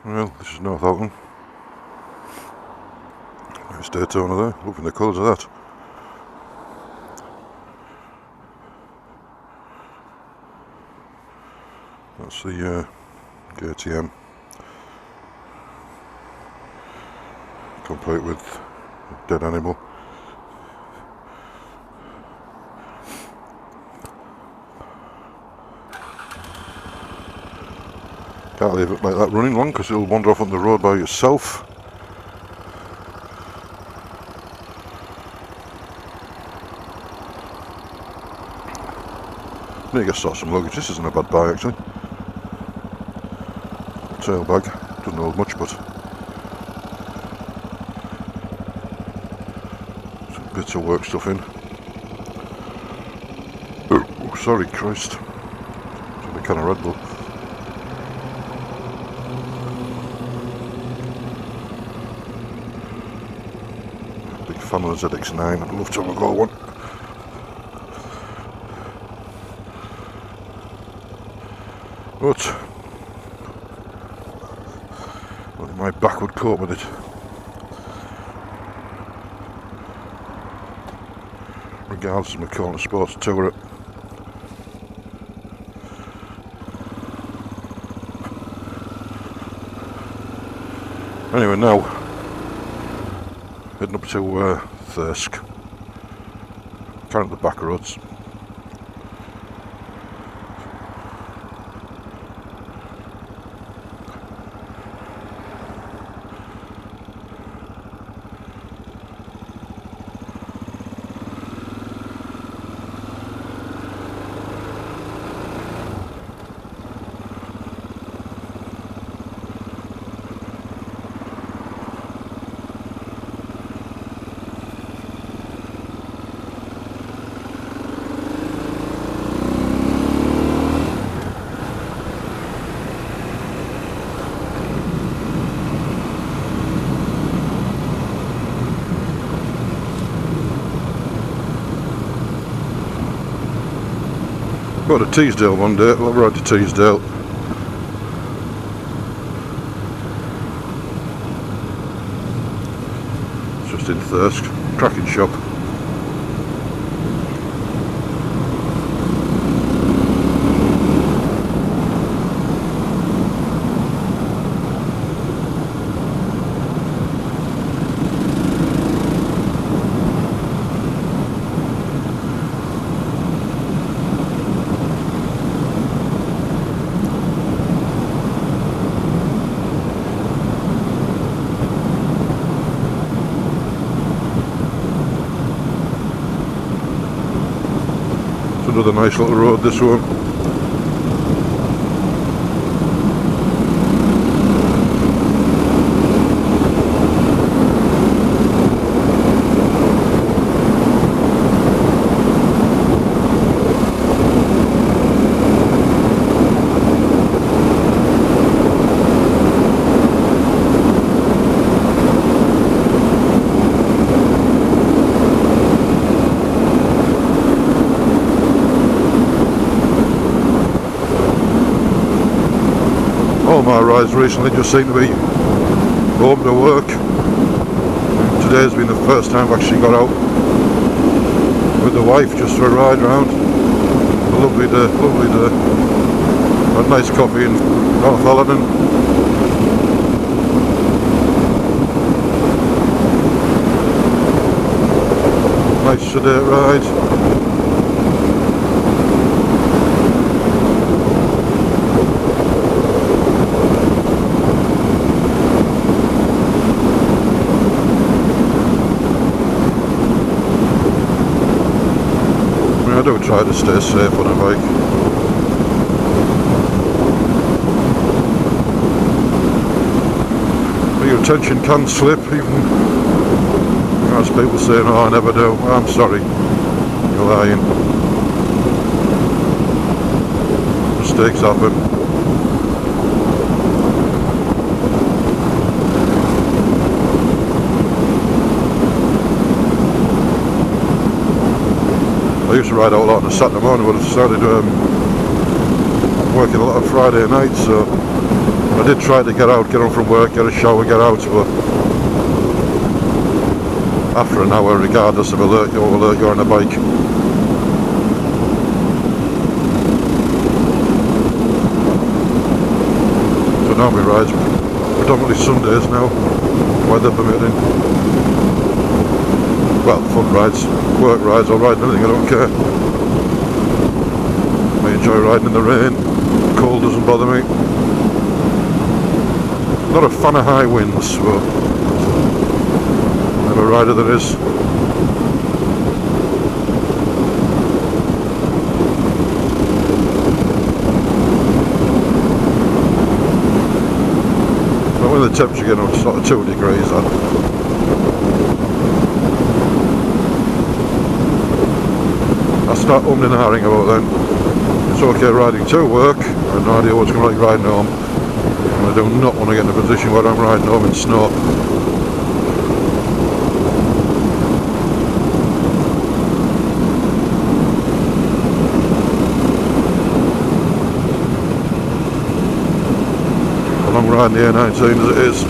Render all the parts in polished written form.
Well, this is Northallerton. Nice Daytona there, loving the colours of that. That's the KTM, complete with a dead animal. Can't leave it like that running long because it'll wander off on the road by itself. I need to sort some luggage. This isn't a bad buy actually. Tail bag, doesn't hold much, but some bits of work stuff in. Oh, sorry, Christ. It's a can of Red Bull. Big fan of the ZX9. I'd love to have a go one. But my back would cope with it. Regardless of my corner sports tourer. Anyway, now heading up to Thirsk. Kind of the back roads. Got to Teesdale one day, we'll ride to Teesdale. It's just in Thirsk, cracking shop. Another nice little road, this one. All my rides recently just seem to be home to work. Today's been the first time I've actually got out with the wife just for a ride round. A lovely day, lovely day. Had a nice coffee in Northallerton. Nice sedate ride. I do try to stay safe on a bike. But your attention can slip, even as people say, no, I never do. I'm sorry, you're lying. Mistakes happen. I used to ride out a lot on a Saturday morning, but I've started working a lot of Friday nights, so I I did try to get home from work, get a shower, get out, but after an hour, regardless of alert, you're on a bike. So now we ride predominantly Sundays now, weather permitting. Well, fun rides, work rides, I'll ride anything, I don't care. I enjoy riding in the rain, cold doesn't bother me. Not a fan of high winds, but I'm a rider there is. But when the temperature getting up to sort of 2 degrees, I start umming and ahhing about then. It's okay riding to work, I have no idea what's going to be like riding home. And I do not want to get in a position where I'm riding home in snow. A long ride in the A19 as it is.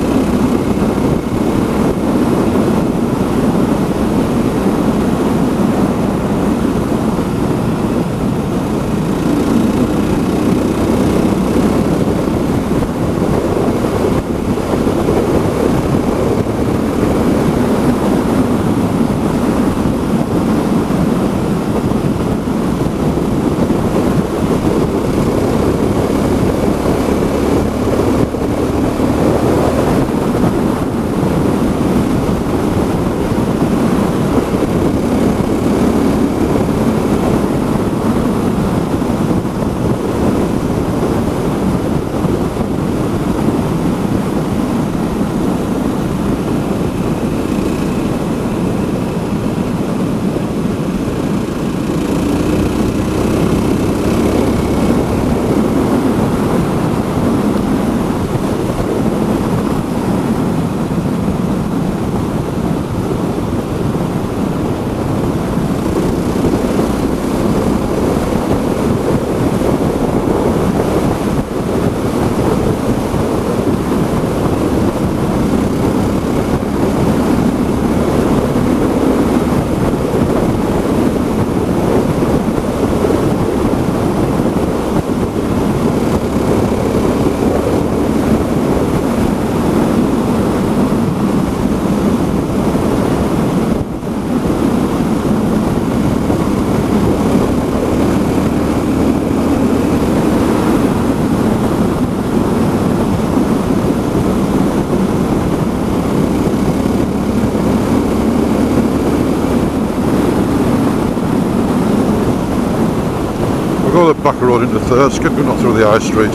Go the back road into Thirsk, but not through the high street.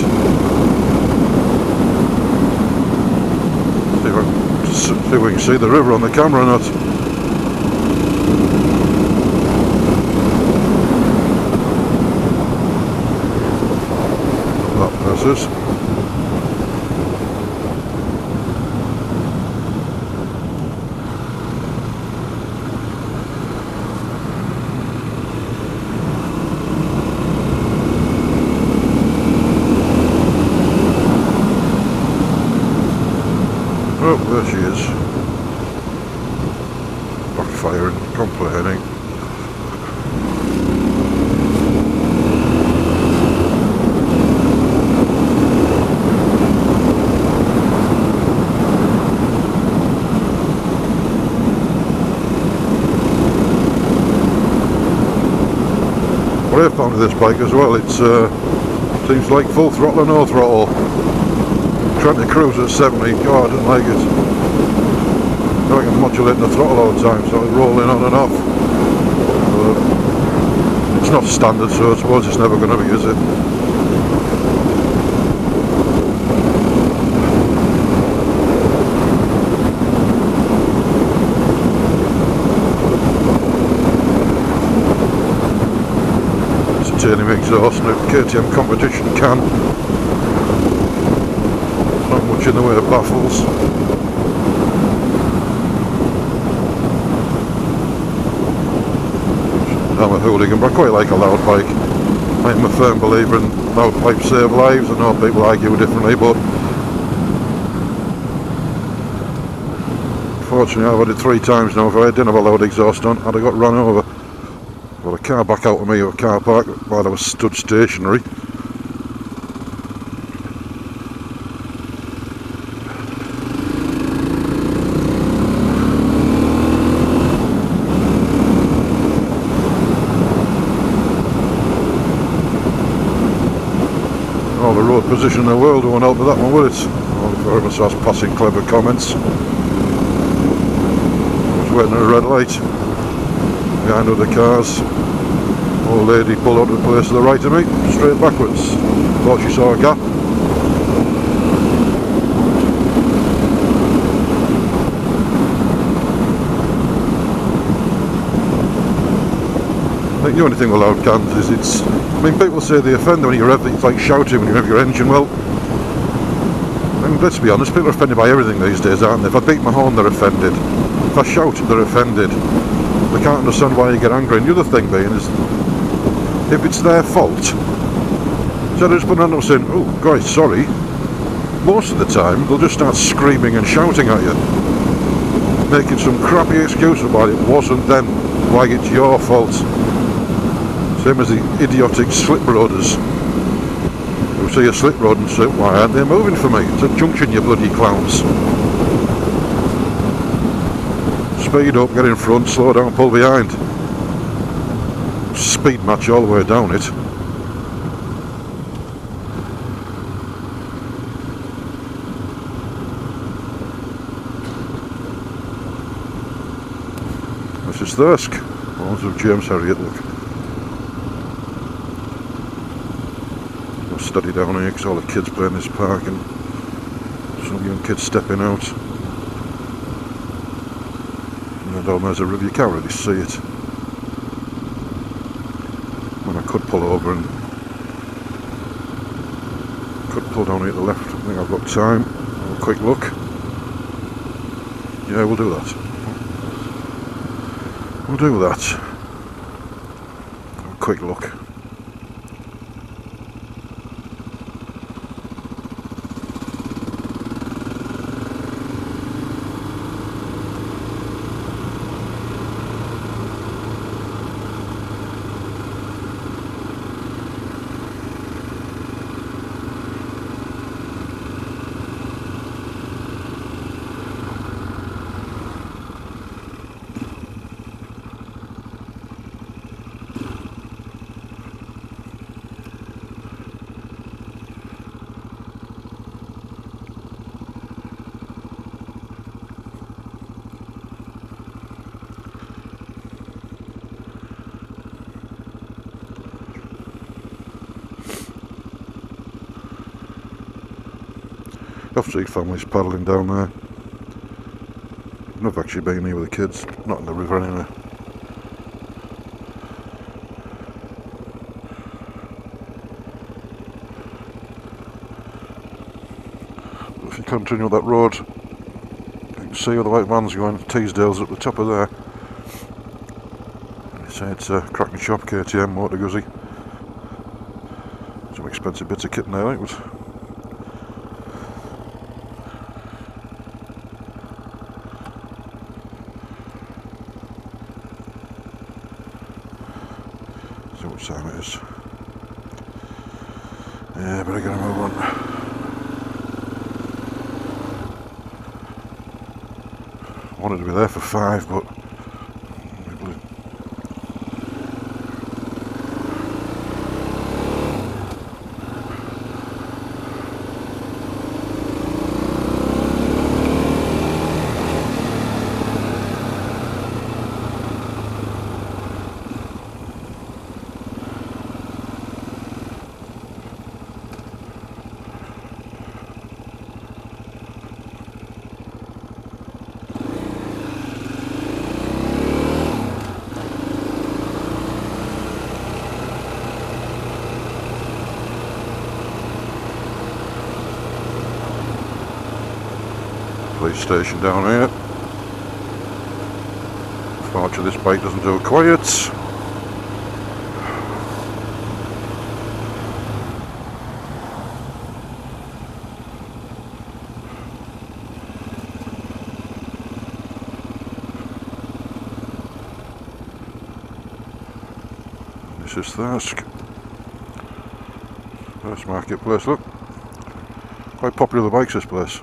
See if we can see the river on the camera or not. That passes. Oh, there she is. Backfiring, complaining. What I found with this bike as well, it's seems like full throttle and no throttle. Trying to cruise at 70, God, I didn't like it. I can modulate the throttle all the time, so it's rolling on and off. But it's not standard, so I suppose it's never going to be, is it? It's a titanium exhaust and a KTM competition can. Not much in the way of baffles. I'm a hooligan, but I quite like a loud bike. I'm a firm believer in loud pipes save lives. I know people argue differently, but Unfortunately, I've had it 3 times now. If I didn't have a loud exhaust on, I'd have got run over. Well, a car back out of me or a car park while I was stood stationary. All the road position in the world won't help with that one, will it? All the very much passing clever comments. I was waiting at a red light behind other cars. Old lady pulled out of the place to the right of me, straight backwards. Thought she saw a gap. I think the only thing with loud cans is it's... I mean, people say they offend when you rev, it's like shouting when you rev your engine. Well, I mean, let's be honest, people are offended by everything these days, aren't they? If I beat my horn, they're offended. If I shout, they're offended. They can't understand why you get angry. And the other thing being is, if it's their fault, so they just put on and saying, oh, guys, sorry. Most of the time, they'll just start screaming and shouting at you, making some crappy excuse about it wasn't them, like it's your fault. Same as the idiotic slip roaders who see a slip road and say, why aren't they moving for me? It's a junction, you bloody clowns. Speed up, get in front, slow down, pull behind. Speed match all the way down it. This is Thirsk, ones of James Harriet, look. Study down here because all the kids play in this park and some young kids stepping out. And down there's a river, you can't really see it. And I could pull over and could pull down here to the left. I think I've got time. Have a quick look. Yeah, we'll do that. We'll do that. Have a quick look. I've seen families paddling down there. I've actually been here with the kids, not in the river anyway. But if you continue that road, you can see all the white vans going. Teasdale's at the top of there. They say it's a cracking shop, KTM, Motor Guzzi. Some expensive bits of kit in there, I think, but see what time it is. Yeah, better get a move on. I wanted to be there for 5, but police station down here. Fortunately this bike doesn't do quiet. This is Thirsk. Thirsk marketplace, look. Quite popular with the bikes, this place.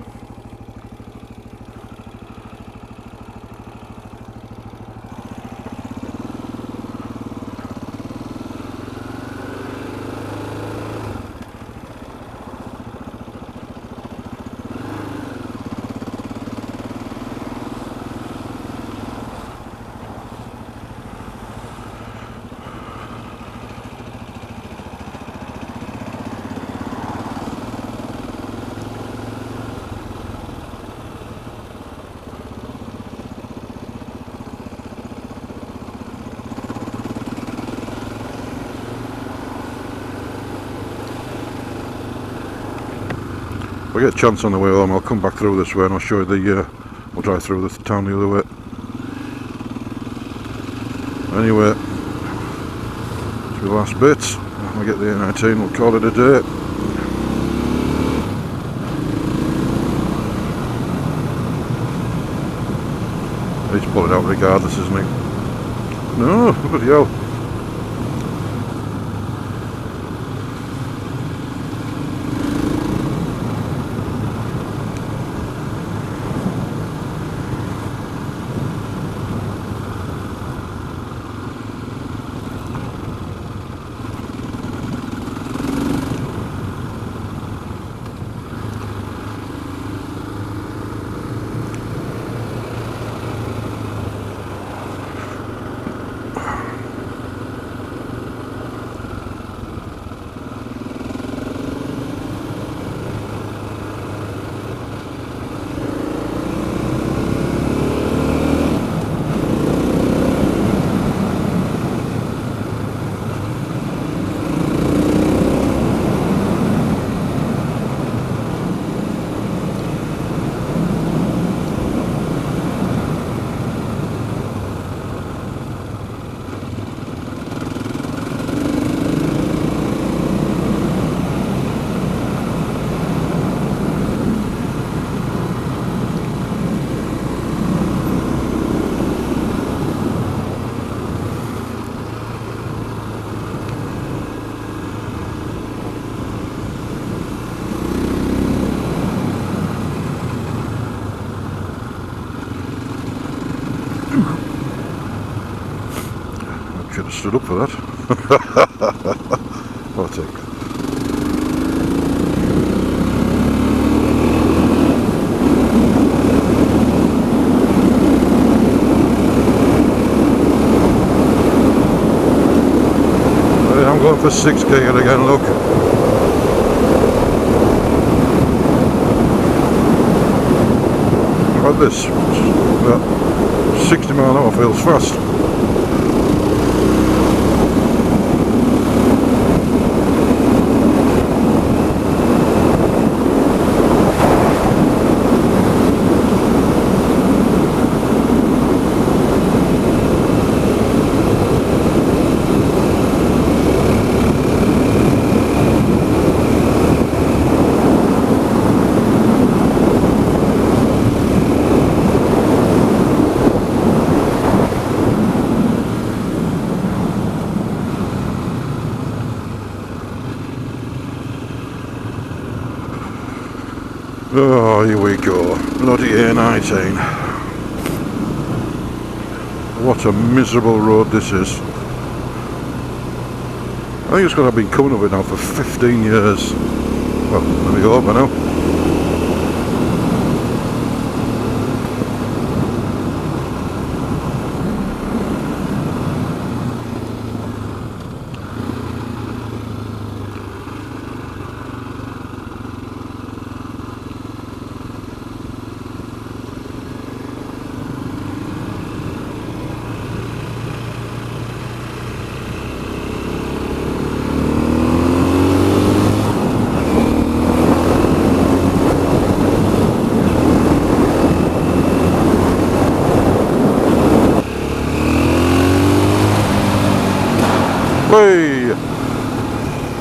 If I get a chance on the way home, I'll come back through this way and I'll show you the, we'll drive through the town the other way. Anyway, it's the last bit. When I get the A19, we'll call it a day. He's pulling out regardless, isn't he? No, bloody hell. Should have stood up for that. I'll take that. I'm going for 6k again, look. Like this. About 60 mile an hour feels fast. Oh, here we go. Bloody A19. What a miserable road this is. I think it's because I've been coming up it now for 15 years. Well, let me go up, I know.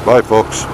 Bye folks.